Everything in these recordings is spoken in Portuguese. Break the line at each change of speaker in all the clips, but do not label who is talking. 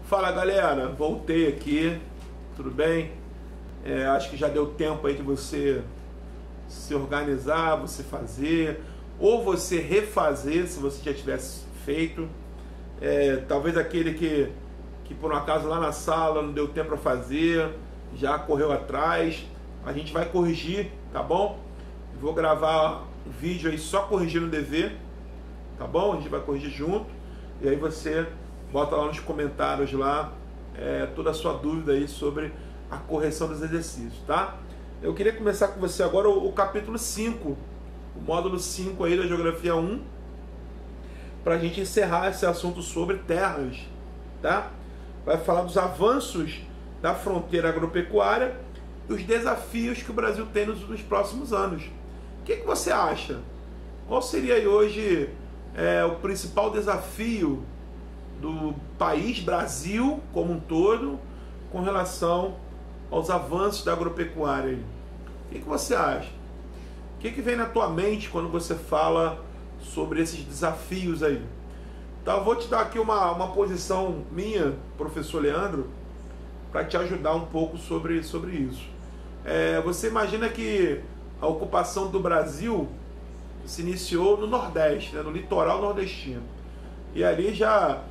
Fala galera, voltei aqui, tudo bem? Acho que já deu tempo aí de você se organizar, você fazer, ou você refazer se você já tivesse feito. Talvez aquele que por um acaso lá na sala não deu tempo para fazer, já correu atrás, a gente vai corrigir, tá bom? Vou gravar um vídeo aí só corrigindo o dever, tá bom? A gente vai corrigir junto, e aí você bota lá nos comentários lá toda a sua dúvida aí sobre a correção dos exercícios, tá? Eu queria começar com você agora o capítulo 5, o módulo 5 aí da Geografia 1, para a gente encerrar esse assunto sobre terras, tá? Vai falar dos avanços da fronteira agropecuária e os desafios que o Brasil tem nos próximos anos. O que você acha? Qual seria aí hoje o principal desafio do país, Brasil como um todo, com relação aos avanços da agropecuária? O que você acha? O que vem na tua mente quando você fala sobre esses desafios aí? Então eu vou te dar aqui uma posição minha, professor Leandro, para te ajudar um pouco sobre isso. Você imagina que a ocupação do Brasil se iniciou no Nordeste, né, no litoral nordestino. E ali já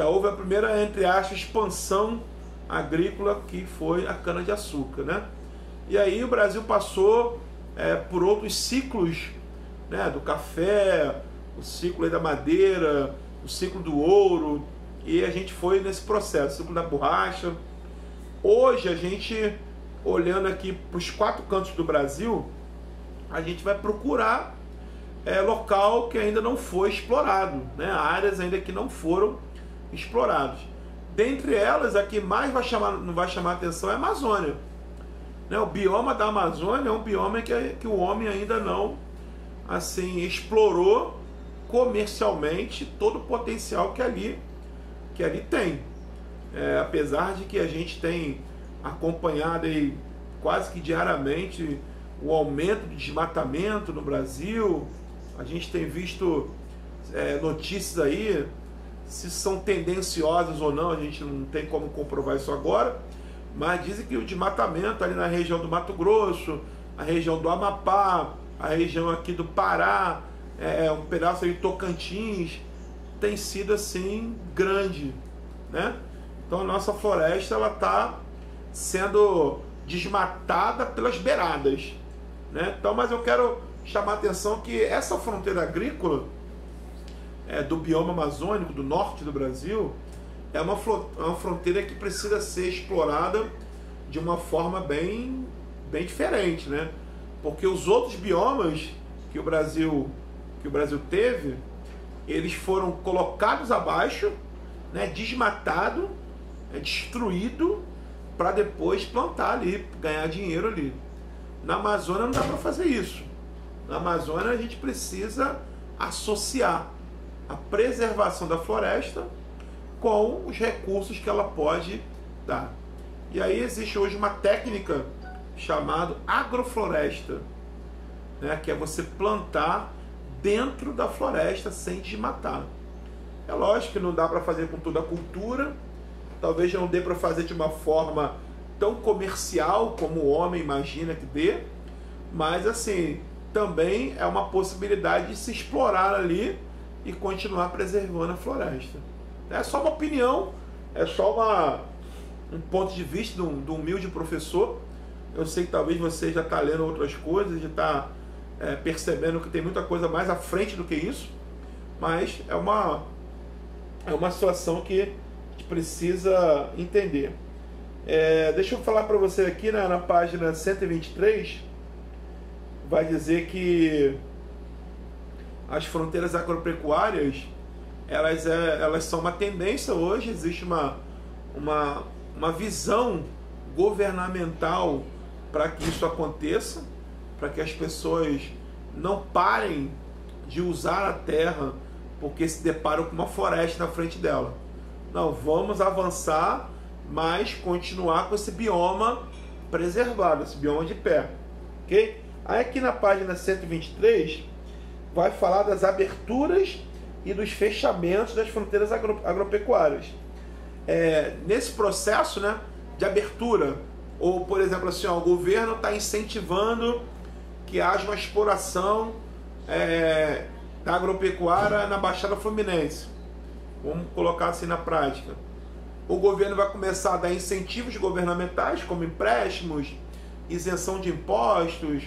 houve a primeira, entre aspas, expansão agrícola, que foi a cana-de-açúcar, né? E aí o Brasil passou por outros ciclos, né, do café, o ciclo aí da madeira, o ciclo do ouro, e a gente foi nesse processo, o ciclo da borracha. Hoje a gente, olhando aqui para os 4 cantos do Brasil, a gente vai procurar local que ainda não foi explorado, né? Áreas ainda que não foram exploradas. Dentre elas, a que mais não vai chamar atenção é a Amazônia, né? O bioma da Amazônia é um bioma que o homem ainda não assim explorou comercialmente todo o potencial que ali tem. Apesar de que a gente tem acompanhado aí quase que diariamente o aumento do desmatamento no Brasil, a gente tem visto notícias aí, se são tendenciosas ou não, a gente não tem como comprovar isso agora, mas dizem que o desmatamento ali na região do Mato Grosso, a região do Amapá, a região aqui do Pará, um pedaço aí de Tocantins, tem sido assim grande, né? Então a nossa floresta ela está sendo desmatada pelas beiradas, né? Então, mas eu quero chamar a atenção que essa fronteira agrícola do bioma amazônico, do norte do Brasil, é uma fronteira que precisa ser explorada de uma forma bem diferente, né? Porque os outros biomas que o Brasil teve, eles foram colocados abaixo, né, desmatado, destruído, para depois plantar ali, ganhar dinheiro ali. Na Amazônia não dá para fazer isso. Na Amazônia a gente precisa associar a preservação da floresta com os recursos que ela pode dar. E aí existe hoje uma técnica chamada agrofloresta, né, que é você plantar dentro da floresta sem desmatar. É lógico que não dá para fazer com toda a cultura, talvez não dê para fazer de uma forma tão comercial como o homem imagina que dê, mas assim, também é uma possibilidade de se explorar ali e continuar preservando a floresta. É só uma opinião, é só um ponto de vista de um humilde professor. Eu sei que talvez você já está lendo outras coisas, já está percebendo que tem muita coisa mais à frente do que isso, mas é uma situação que a gente precisa entender. Deixa eu falar para você aqui na página 123, vai dizer que as fronteiras agropecuárias elas são uma tendência hoje. Existe uma visão governamental para que isso aconteça, para que as pessoas não parem de usar a terra porque se deparam com uma floresta na frente dela. Não, vamos avançar, mas continuar com esse bioma preservado, esse bioma de pé, ok? Aí aqui na página 123 vai falar das aberturas e dos fechamentos das fronteiras agropecuárias. nesse processo, né, de abertura, ou por exemplo assim, ó, o governo está incentivando que haja uma exploração da agropecuária na Baixada Fluminense, vamos colocar assim na prática. O governo vai começar a dar incentivos governamentais, como empréstimos, isenção de impostos,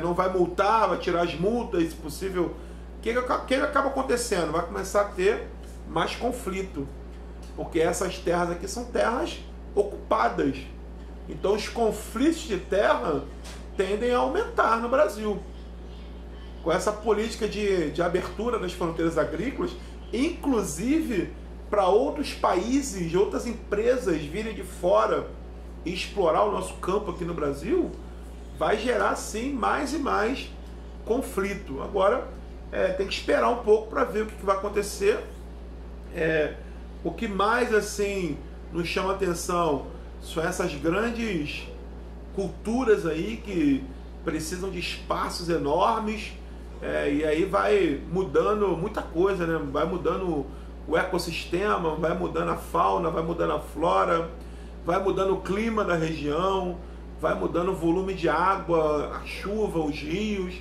não vai multar, vai tirar as multas, se possível. O que acaba acontecendo? Vai começar a ter mais conflito, porque essas terras aqui são terras ocupadas. Então os conflitos de terra tendem a aumentar no Brasil. Com essa política de abertura das fronteiras agrícolas, inclusive para outros países, outras empresas virem de fora e explorar o nosso campo aqui no Brasil, vai gerar sim mais e mais conflito. Agora tem que esperar um pouco para ver o que vai acontecer. O que mais assim nos chama atenção são essas grandes culturas aí que precisam de espaços enormes, e aí vai mudando muita coisa, né? Vai mudando o ecossistema, vai mudando a fauna, vai mudando a flora, vai mudando o clima da região, vai mudando o volume de água, a chuva, os rios.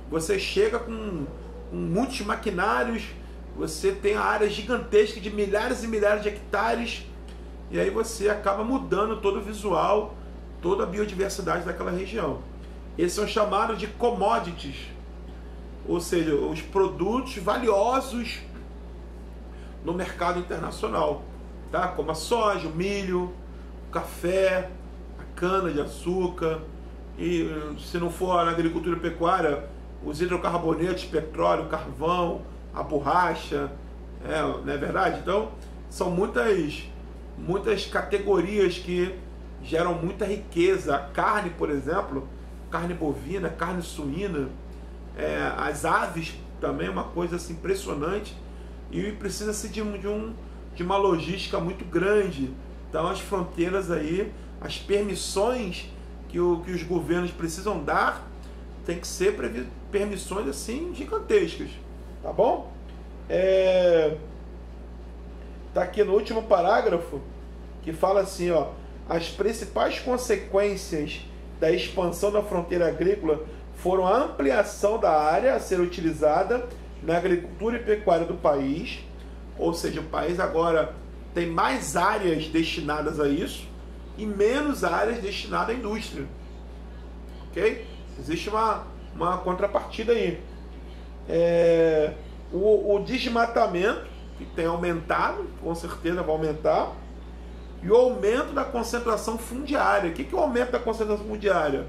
Você chega com muitos maquinários, você tem áreas gigantescas de milhares e milhares de hectares, e aí você acaba mudando todo o visual, toda a biodiversidade daquela região. Esses são chamados de commodities, ou seja, os produtos valiosos no mercado internacional, tá? Como a soja, o milho, o café, a cana-de-açúcar, e se não for na agricultura e pecuária, os hidrocarbonetos, petróleo, carvão, a borracha, não é verdade? Então, são muitas categorias que geram muita riqueza. A carne, por exemplo, carne bovina, carne suína, as aves também é uma coisa assim, impressionante, e precisa-se de uma logística muito grande. Então as fronteiras aí, as permissões que os governos precisam dar, tem que ser permissões assim gigantescas, tá bom? Tá aqui no último parágrafo que fala assim, ó: as principais consequências da expansão da fronteira agrícola foram a ampliação da área a ser utilizada na agricultura e pecuária do país, ou seja, o país agora tem mais áreas destinadas a isso e menos áreas destinadas à indústria, ok? Existe uma contrapartida aí. O desmatamento, que tem aumentado, com certeza vai aumentar, e o aumento da concentração fundiária. O que é o aumento da concentração fundiária?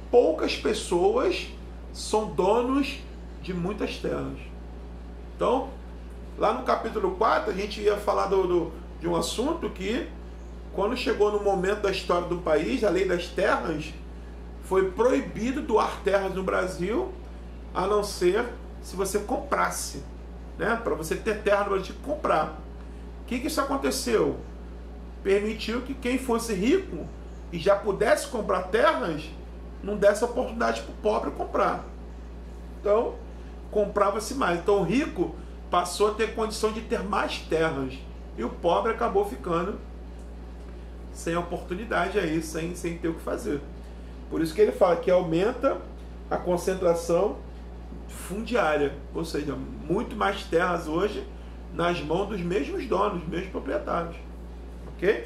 Poucas pessoas são donos de muitas terras. Então, lá no capítulo 4, a gente ia falar de um assunto que, quando chegou no momento da história do país, a lei das terras, foi proibido doar terras no Brasil, a não ser se você comprasse, né? Para você ter terra no Brasil, tinha que comprar. O que isso aconteceu? Permitiu que quem fosse rico e já pudesse comprar terras, não desse oportunidade para o pobre comprar. Então, comprava-se mais. Então, o rico passou a ter condição de ter mais terras, e o pobre acabou ficando sem oportunidade aí, sem ter o que fazer. Por isso que ele fala que aumenta a concentração fundiária, ou seja, muito mais terras hoje nas mãos dos mesmos donos, dos mesmos proprietários. Ok?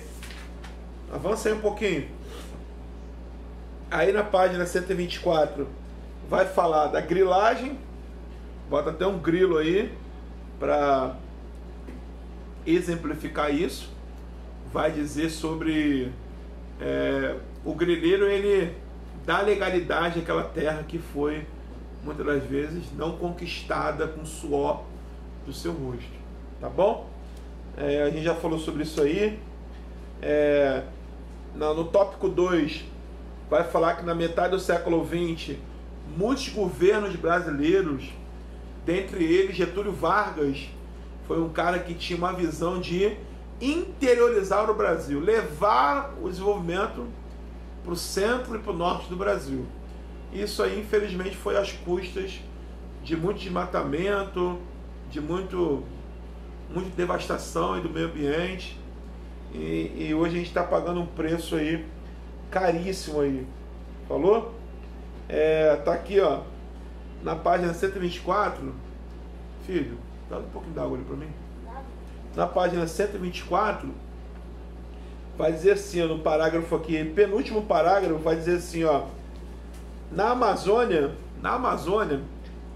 Avança aí um pouquinho. Aí na página 124 vai falar da grilagem, bota até um grilo aí para exemplificar isso. Vai dizer sobre o grileiro, ele dá legalidade àquela terra que foi muitas das vezes não conquistada com suor do seu rosto, tá bom? A gente já falou sobre isso aí. No tópico 2 vai falar que na metade do século XX muitos governos brasileiros, dentre eles Getúlio Vargas, foi um cara que tinha uma visão de interiorizar o Brasil, levar o desenvolvimento para o centro e para o norte do Brasil. Isso aí, infelizmente, foi às custas de muito desmatamento, de muito muita devastação aí do meio ambiente, e hoje a gente está pagando um preço aí caríssimo aí. Falou? Tá aqui, ó, na página 124, filho, dá um pouquinho d'água ali para mim. Na página 124, vai dizer assim, ó, no parágrafo aqui, penúltimo parágrafo, vai dizer assim, ó, na Amazônia,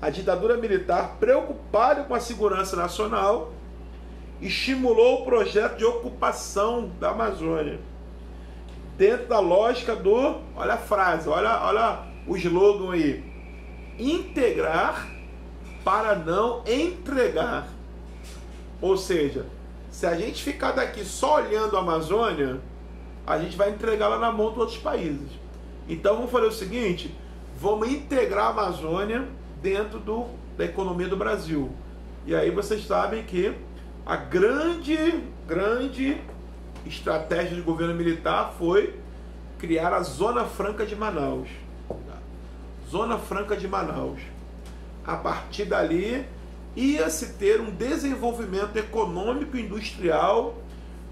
a ditadura militar, preocupada com a segurança nacional, estimulou o projeto de ocupação da Amazônia, dentro da lógica do, olha a frase, olha o slogan aí, integrar para não entregar. Ou seja, se a gente ficar daqui só olhando a Amazônia, a gente vai entregar ela na mão de outros países. Então vamos fazer o seguinte, vamos integrar a Amazônia dentro da economia do Brasil. E aí vocês sabem que a grande estratégia do governo militar foi criar a Zona Franca de Manaus. Zona Franca de Manaus. A partir dali, ia-se ter um desenvolvimento econômico e industrial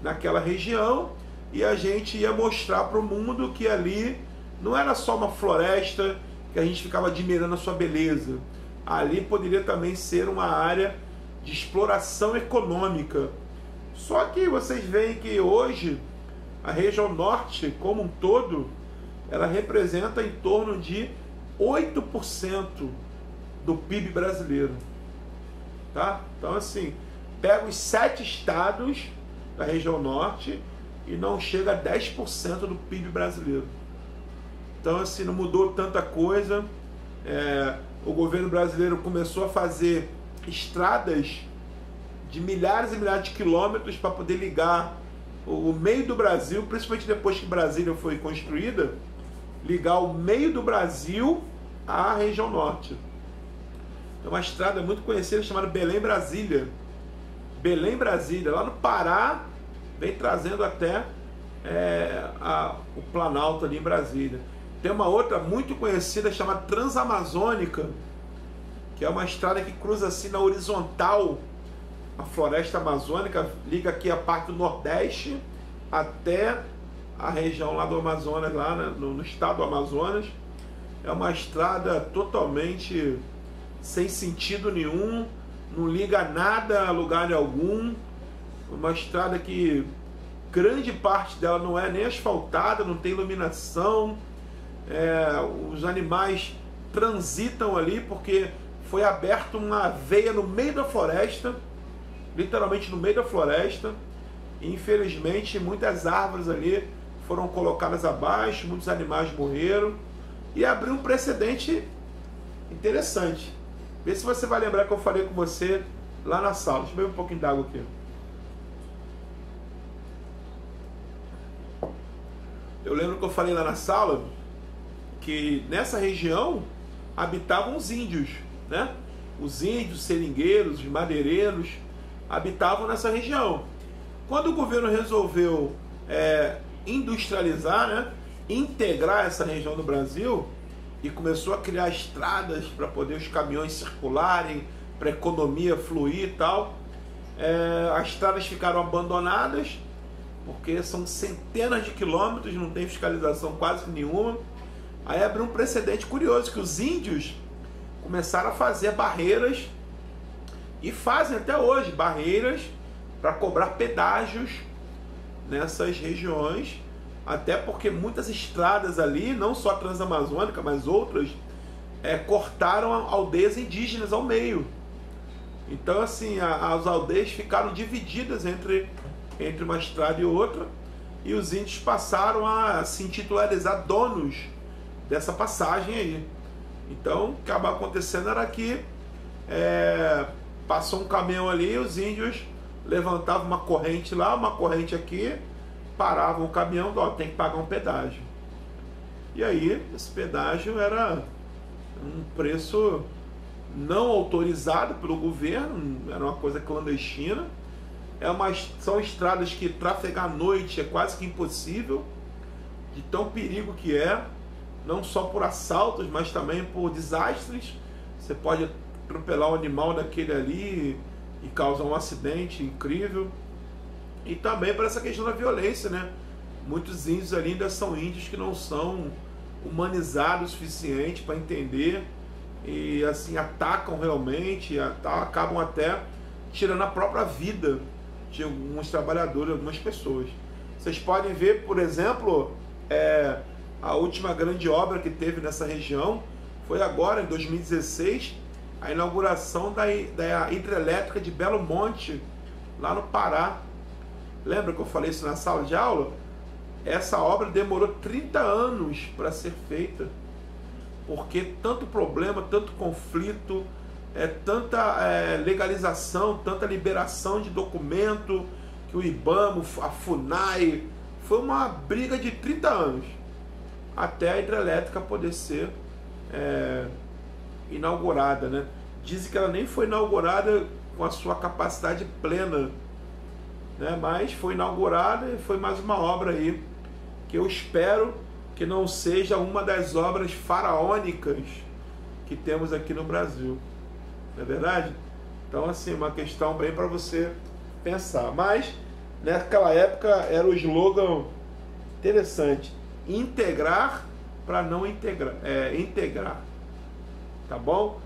naquela região, e a gente ia mostrar para o mundo que ali não era só uma floresta que a gente ficava admirando a sua beleza. Ali poderia também ser uma área de exploração econômica. Só que vocês veem que hoje a região norte como um todo, ela representa em torno de 8% do PIB brasileiro. Tá? Então assim, pega os 7 estados da região norte e não chega a 10% do PIB brasileiro. Então assim, não mudou tanta coisa. O governo brasileiro começou a fazer estradas de milhares e milhares de quilômetros para poder ligar o meio do Brasil, principalmente depois que Brasília foi construída, ligar o meio do Brasil à região norte. É uma estrada muito conhecida chamada Belém-Brasília. Belém-Brasília, lá no Pará, vem trazendo até o Planalto ali em Brasília. Tem uma outra muito conhecida chamada Transamazônica, que é uma estrada que cruza assim na horizontal a floresta amazônica, liga aqui a parte do Nordeste até a região lá do Amazonas, lá no estado do Amazonas. É uma estrada totalmente sem sentido nenhum, não liga nada a lugar algum, uma estrada que grande parte dela não é nem asfaltada, não tem iluminação, os animais transitam ali porque foi aberta uma veia no meio da floresta, literalmente no meio da floresta, e infelizmente muitas árvores ali foram colocadas abaixo, muitos animais morreram, e abriu um precedente interessante. Vê se você vai lembrar que eu falei com você lá na sala. Deixa eu beber um pouquinho d'água aqui. Eu lembro que eu falei lá na sala que nessa região habitavam os índios, né? Os índios, seringueiros, os madeireiros habitavam nessa região. Quando o governo resolveu industrializar, né, integrar essa região do Brasil e começou a criar estradas para poder os caminhões circularem, para a economia fluir e tal, as estradas ficaram abandonadas porque são centenas de quilômetros, não tem fiscalização quase nenhuma. Aí abriu um precedente curioso que os índios começaram a fazer barreiras, e fazem até hoje barreiras para cobrar pedágios nessas regiões, até porque muitas estradas ali, não só a Transamazônica, mas outras, cortaram aldeias indígenas ao meio. Então assim, as aldeias ficaram divididas entre uma estrada e outra, e os índios passaram a se intitularizar donos dessa passagem aí. Então o que acabava acontecendo era que passou um caminhão ali, os índios levantavam uma corrente lá, uma corrente aqui, paravam o caminhão, tem que pagar um pedágio. E aí esse pedágio era um preço não autorizado pelo governo, era uma coisa clandestina. São estradas que trafegar à noite é quase que impossível, de tão perigo que não só por assaltos, mas também por desastres. Você pode atropelar um animal daquele ali, e causar um acidente incrível. E também para essa questão da violência, né? Muitos índios ali ainda são índios que não são humanizados o suficiente para entender e assim atacam realmente, acabam até tirando a própria vida de alguns trabalhadores, algumas pessoas. Vocês podem ver, por exemplo, a última grande obra que teve nessa região foi agora, em 2016, a inauguração da hidrelétrica de Belo Monte, lá no Pará. Lembra que eu falei isso na sala de aula? Essa obra demorou 30 anos para ser feita, porque tanto problema, tanto conflito, tanta legalização, tanta liberação de documento, que o IBAMA, a FUNAI, foi uma briga de 30 anos, até a hidrelétrica poder ser inaugurada, né? Dizem que ela nem foi inaugurada com a sua capacidade plena, né? Mas foi inaugurada e foi mais uma obra aí, que eu espero que não seja uma das obras faraônicas que temos aqui no Brasil. Não é verdade? Então, assim, uma questão bem para você pensar. Mas, naquela época, era o slogan interessante: integrar para não integrar. Tá bom?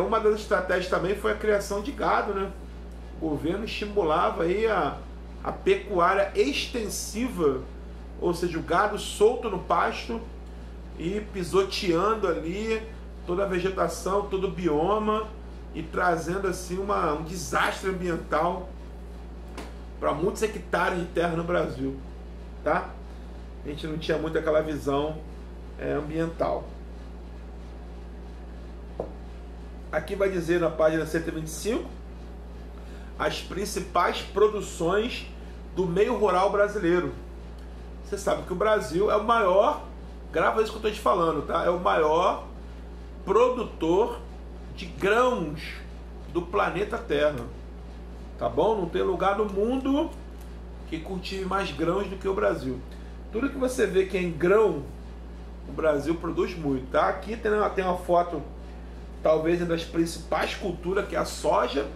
Uma das estratégias também foi a criação de gado, né? O governo estimulava aí a pecuária extensiva, ou seja, o gado solto no pasto e pisoteando ali toda a vegetação, todo o bioma, e trazendo assim um desastre ambiental para muitos hectares de terra no Brasil, tá? A gente não tinha muito aquela visão ambiental. Aqui vai dizer na página 125 as principais produções do meio rural brasileiro. Você sabe que o Brasil é o maior, grava isso que eu estou te falando, tá? É o maior produtor de grãos do planeta Terra, tá bom? Não tem lugar no mundo que cultive mais grãos do que o Brasil. Tudo que você vê que é em grão, o Brasil produz muito, tá? Aqui tem uma foto, talvez, das principais culturas, que é a soja.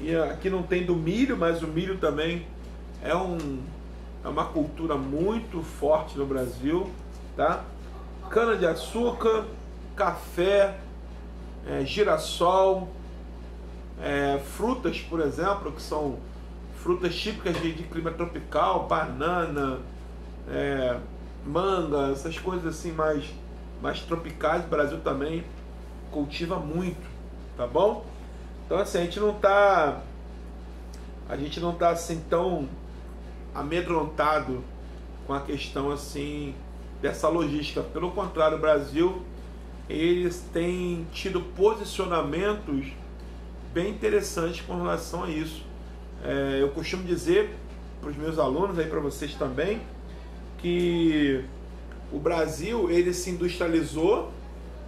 E aqui não tem do milho, mas o milho também é uma cultura muito forte no Brasil, tá? Cana-de-açúcar, café, girassol, frutas, por exemplo, que são frutas típicas de clima tropical, banana, manga, essas coisas assim mais tropicais. O Brasil também cultiva muito, tá bom? Então, assim, a gente não tá assim tão amedrontado com a questão assim dessa logística. Pelo contrário, o Brasil, eles têm tido posicionamentos bem interessantes com relação a isso. Eu costumo dizer para os meus alunos, aí para vocês também, que o Brasil, ele se industrializou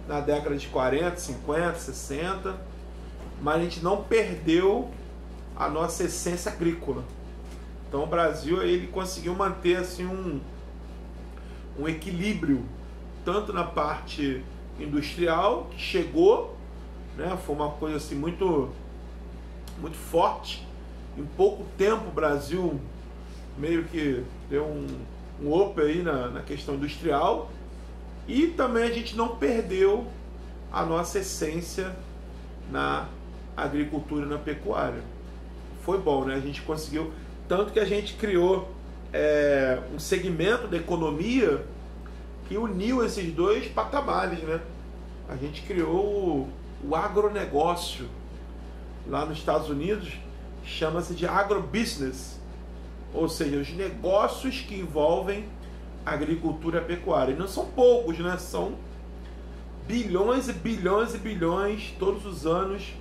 na década de 40, 50, 60, mas a gente não perdeu a nossa essência agrícola. Então o Brasil, ele conseguiu manter assim um equilíbrio, tanto na parte industrial, que chegou, né, foi uma coisa assim muito forte. Em pouco tempo o Brasil meio que deu um up aí na questão industrial, e também a gente não perdeu a nossa essência na agricultura e na pecuária. Foi bom, né? A gente conseguiu, tanto que a gente criou um segmento da economia que uniu esses dois patamares, né? A gente criou o agronegócio. Lá nos Estados Unidos chama-se de agrobusiness, ou seja, os negócios que envolvem agricultura e pecuária. E não são poucos, né? São bilhões e bilhões e bilhões todos os anos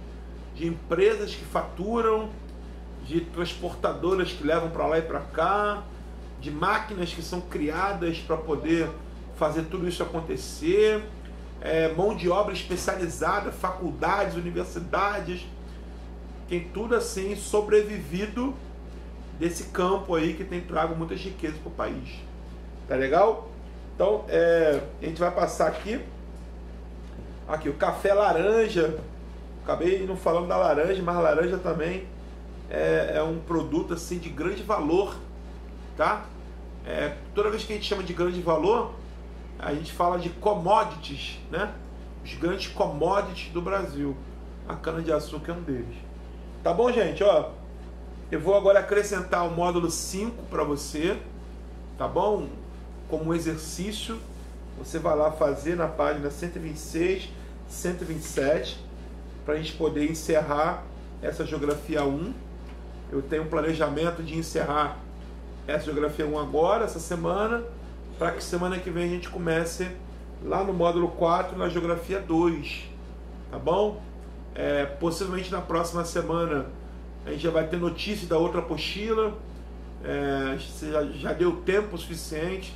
de empresas que faturam, de transportadoras que levam para lá e para cá, de máquinas que são criadas para poder fazer tudo isso acontecer, mão de obra especializada, faculdades, universidades, tem tudo assim sobrevivido desse campo aí que tem trago muitas riquezas para o país. Tá legal? Então, a gente vai passar aqui o café laranja, Acabei não falando da laranja, mas a laranja também é um produto assim de grande valor, tá? Toda vez que a gente chama de grande valor, a gente fala de commodities, né? Os grandes commodities do Brasil. A cana-de-açúcar é um deles. Tá bom, gente? Ó, eu vou agora acrescentar o módulo 5 para você, tá bom? Como um exercício, você vai lá fazer na página 126, 127, para a gente poder encerrar essa geografia 1. Eu tenho um planejamento de encerrar essa geografia 1 agora, essa semana, para que semana que vem a gente comece lá no módulo 4, na geografia 2, tá bom? Possivelmente na próxima semana a gente já vai ter notícia da outra apostila. Já deu tempo suficiente,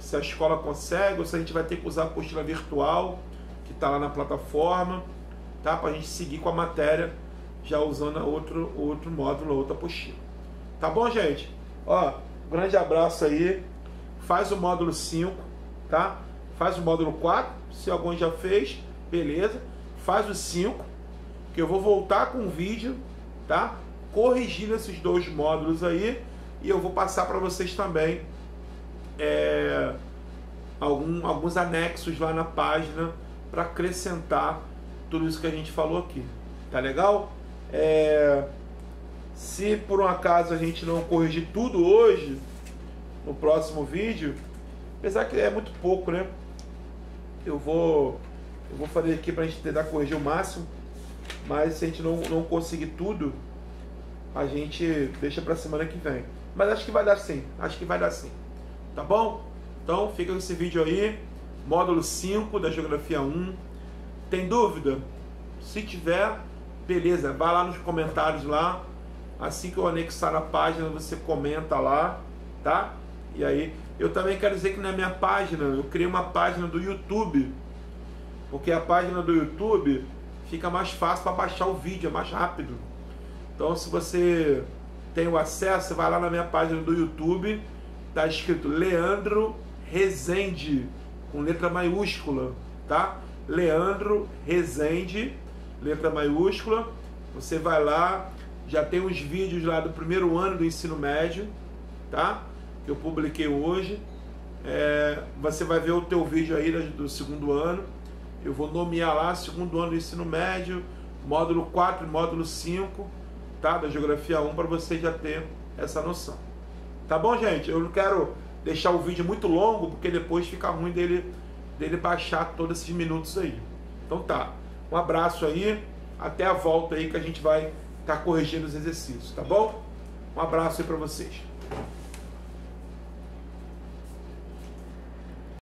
se a escola consegue, ou se a gente vai ter que usar a apostila virtual que está lá na plataforma, tá? Para a gente seguir com a matéria já usando outro módulo, outra apostila. Tá bom, gente? Ó, grande abraço aí. Faz o módulo 5, tá? Faz o módulo 4, se alguém já fez, beleza. Faz o 5, que eu vou voltar com um vídeo, tá? Corrigindo esses 2 módulos aí, e eu vou passar para vocês também alguns anexos lá na página para acrescentar tudo isso que a gente falou aqui. Tá legal? Se por um acaso a gente não corrigir tudo hoje, no próximo vídeo, apesar que é muito pouco, né? Eu vou fazer aqui para a gente tentar corrigir o máximo, mas se a gente não conseguir tudo, a gente deixa para semana que vem. Mas acho que vai dar sim, tá bom? Então fica com esse vídeo aí, módulo 5 da geografia 1. Tem dúvida? Se tiver, beleza, vai lá nos comentários lá, assim que eu anexar a página você comenta lá, tá? E aí, eu também quero dizer que na minha página, eu criei uma página do YouTube, porque a página do YouTube fica mais fácil para baixar o vídeo, é mais rápido. Então, se você tem o acesso, você vai lá na minha página do YouTube, tá escrito Leandro Rezende, com letra maiúscula, tá? Leandro Rezende, letra maiúscula. Você vai lá, já tem os vídeos lá do primeiro ano do ensino médio, tá? Que eu publiquei hoje. Você vai ver o teu vídeo aí do segundo ano. Eu vou nomear lá segundo ano do ensino médio, módulo 4 e módulo 5, tá? Da geografia 1, para você já ter essa noção. Tá bom, gente? Eu não quero deixar o vídeo muito longo, porque depois fica ruim dele baixar todos esses minutos aí. Então tá, um abraço aí, até a volta aí que a gente vai estar corrigindo os exercícios, tá bom? Um abraço aí para vocês.